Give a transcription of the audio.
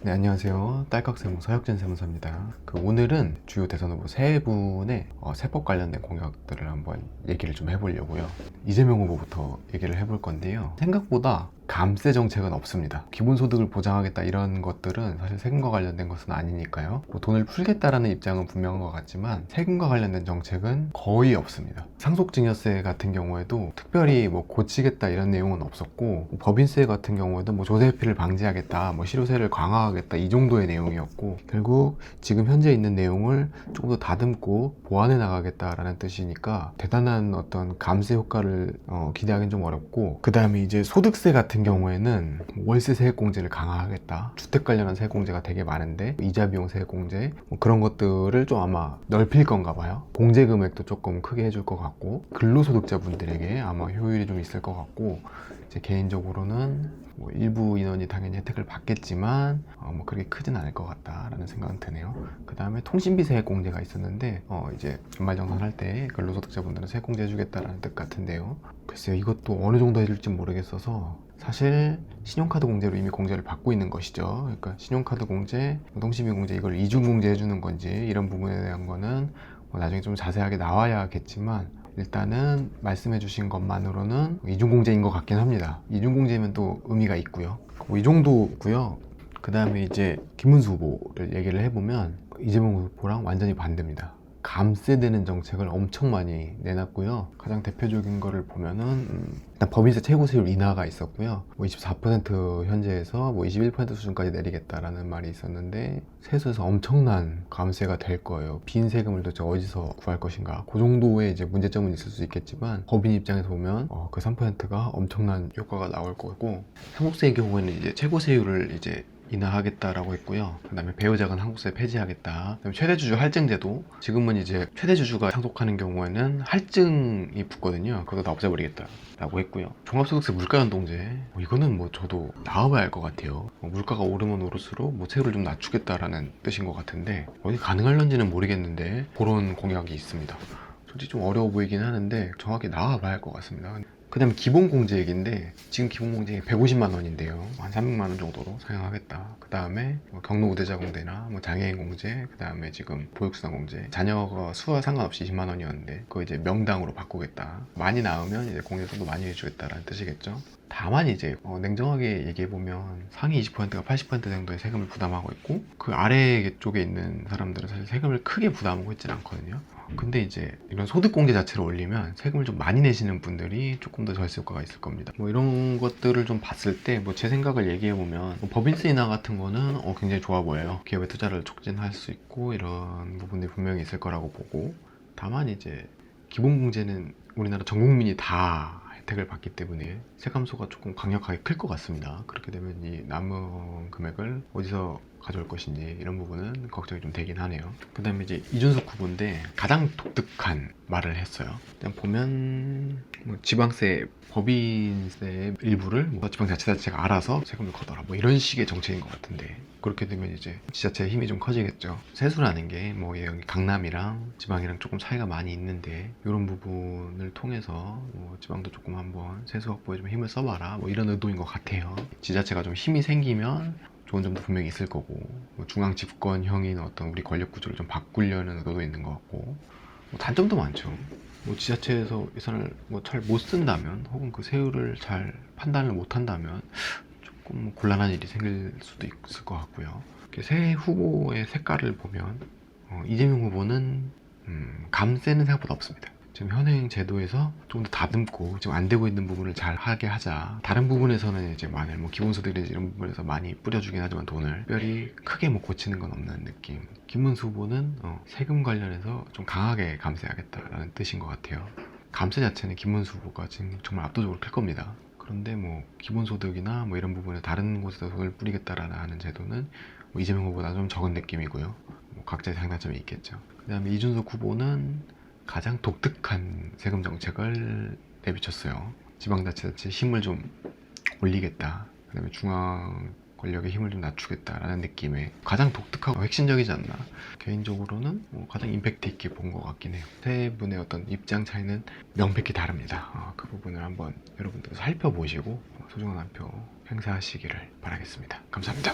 네, 안녕하세요. 딸깍세무 서혁진 세무사입니다. 오늘은 주요 대선 후보 세 분의 세법 관련된 공약들을 한번 얘기를 좀 해보려고요. 이재명 후보부터 얘기를 해볼 건데요. 생각보다 감세 정책은 없습니다. 기본소득을 보장하겠다 이런 것들은 사실 세금과 관련된 것은 아니니까요. 돈을 풀겠다라는 입장은 분명한 것 같지만 세금과 관련된 정책은 거의 없습니다. 상속증여세 같은 경우에도 특별히 고치겠다 이런 내용은 없었고, 법인세 같은 경우에도 조세 회피를 방지하겠다, 실효세를 강화하겠다 이 정도의 내용이었고, 결국 지금 현재 있는 내용을 조금 더 다듬고 보완해 나가겠다라는 뜻이니까 대단한 어떤 감세 효과를 기대하기는 좀 어렵고, 그 다음에 이제 소득세 같은 경우에는 월세 세액공제를 강화하겠다, 주택 관련한 세액공제가 되게 많은데 이자 비용 세액공제 그런 것들을 좀 아마 넓힐 건가 봐요. 공제 금액도 조금 크게 해줄 것 같고, 근로소득자분들에게 아마 효율이 좀 있을 것 같고, 제 개인적으로는 일부 인원이 당연히 혜택을 받겠지만 그렇게 크진 않을 것 같다라는 생각은 드네요. 그 다음에 통신비 세액 공제가 있었는데 이제 연말정산할 때 근로소득자분들은 세액 공제 해주겠다라는 뜻 같은데요. 글쎄요, 이것도 어느 정도 해줄지 모르겠어서, 사실 신용카드 공제로 이미 공제를 받고 있는 것이죠. 그러니까 신용카드 공제, 통신비 공제 이걸 이중 공제 해주는 건지 이런 부분에 대한 거는 나중에 좀 자세하게 나와야겠지만, 일단은 말씀해 주신 것만으로는 이중공제인 것 같긴 합니다. 이중공제면 또 의미가 있고요. 이 정도고요. 그 다음에 이제 김문수 후보를 얘기를 해보면 이재명 후보랑 완전히 반대입니다. 감세되는 정책을 엄청 많이 내놨고요. 가장 대표적인 거를 보면은 일단 법인세 최고세율 인하가 있었고요. 24% 현재에서 21% 수준까지 내리겠다라는 말이 있었는데, 세수에서 엄청난 감세가 될 거예요. 빈 세금을 도대체 어디서 구할 것인가, 그 정도의 이제 문제점은 있을 수 있겠지만, 법인 입장에서 보면 그 3%가 엄청난 효과가 나올 거고, 상속세의 경우에는 이제 최고세율을 이제 인하하겠다라고 했고요. 그 다음에 배우자간 한국세 폐지하겠다. 그다음에 최대주주 할증제도, 지금은 이제 최대주주가 상속하는 경우에는 할증이 붙거든요. 그거 다 없애버리겠다 라고 했고요. 종합소득세 물가연동제, 이거는 저도 나와봐야 알 것 같아요. 물가가 오르면 오를수록 세율을 좀 낮추겠다라는 뜻인 것 같은데, 어디 가능할런지는 모르겠는데 그런 공약이 있습니다. 솔직히 좀 어려워 보이긴 하는데 정확히 나와봐야 할 것 같습니다. 그 다음에 기본공제액인데, 지금 기본공제액이 150만 원인데요. 한 300만 원 정도로 사용하겠다. 그 다음에 경로우대자 공제나 장애인 공제, 그 다음에 지금 보육수당 공제, 자녀가 수와 상관없이 20만 원이었는데 그거 이제 명당으로 바꾸겠다. 많이 나오면 이제 공제 좀 더 많이 해주겠다라는 뜻이겠죠. 다만 이제 냉정하게 얘기해보면 상위 20%가 80% 정도의 세금을 부담하고 있고, 그 아래 쪽에 있는 사람들은 사실 세금을 크게 부담하고 있지는 않거든요. 근데 이제 이런 소득공제 자체를 올리면 세금을 좀 많이 내시는 분들이 조금 더 절세 효과가 있을 겁니다. 이런 것들을 좀 봤을 때 제 생각을 얘기해보면, 법인세 인하 같은 거는 굉장히 좋아 보여요. 기업의 투자를 촉진할 수 있고 이런 부분들이 분명히 있을 거라고 보고, 다만 이제 기본공제는 우리나라 전 국민이 다 혜택을 받기 때문에 세감소가 조금 강력하게 클 것 같습니다. 그렇게 되면 이 남은 금액을 어디서 가져올 것인지 이런 부분은 걱정이 좀 되긴 하네요. 그 다음에 이제 이준석 후보인데 가장 독특한 말을 했어요. 그냥 보면 지방세, 법인세 일부를 지방자치단체가 알아서 세금을 걷어라, 이런 식의 정책인 것 같은데, 그렇게 되면 이제 지자체의 힘이 좀 커지겠죠. 세수라는 게 여기 강남이랑 지방이랑 조금 차이가 많이 있는데, 이런 부분을 통해서 지방도 조금 한번 세수 확보에 좀 힘을 써봐라, 이런 의도인 것 같아요. 지자체가 좀 힘이 생기면 좋은 점도 분명히 있을 거고, 중앙 집권형인 어떤 우리 권력 구조를 좀 바꾸려는 의도도 있는 것 같고, 단점도 많죠. 지자체에서 예산을 잘 못 쓴다면, 혹은 그 세율을 잘 판단을 못 한다면 조금 곤란한 일이 생길 수도 있을 것 같고요. 새 후보의 색깔을 보면 이재명 후보는 감세는 생각보다 없습니다. 지금 현행 제도에서 좀 더 다듬고 지금 안 되고 있는 부분을 잘 하게 하자. 다른 부분에서는 이제 만약 기본소득이나 이런 부분에서 많이 뿌려주긴 하지만 돈을 특별히 크게 고치는 건 없는 느낌. 김문수 후보는 세금 관련해서 좀 강하게 감세하겠다라는 뜻인 것 같아요. 감세 자체는 김문수 후보가 지금 정말 압도적으로 클 겁니다. 그런데 기본소득이나 이런 부분에 다른 곳에서 돈을 뿌리겠다라는 하는 제도는 이재명 후보보다 좀 적은 느낌이고요. 각자의 장단점이 있겠죠. 그 다음에 이준석 후보는 가장 독특한 세금 정책을 내비쳤어요. 지방자치단체 힘을 좀 올리겠다, 그 다음에 중앙 권력의 힘을 좀 낮추겠다라는 느낌의 가장 독특하고 핵심적이지 않나. 개인적으로는 가장 임팩트 있게 본 것 같긴 해요. 세 분의 어떤 입장 차이는 명백히 다릅니다. 그 부분을 한번 여러분들 살펴보시고 소중한 한 표 행사하시기를 바라겠습니다. 감사합니다.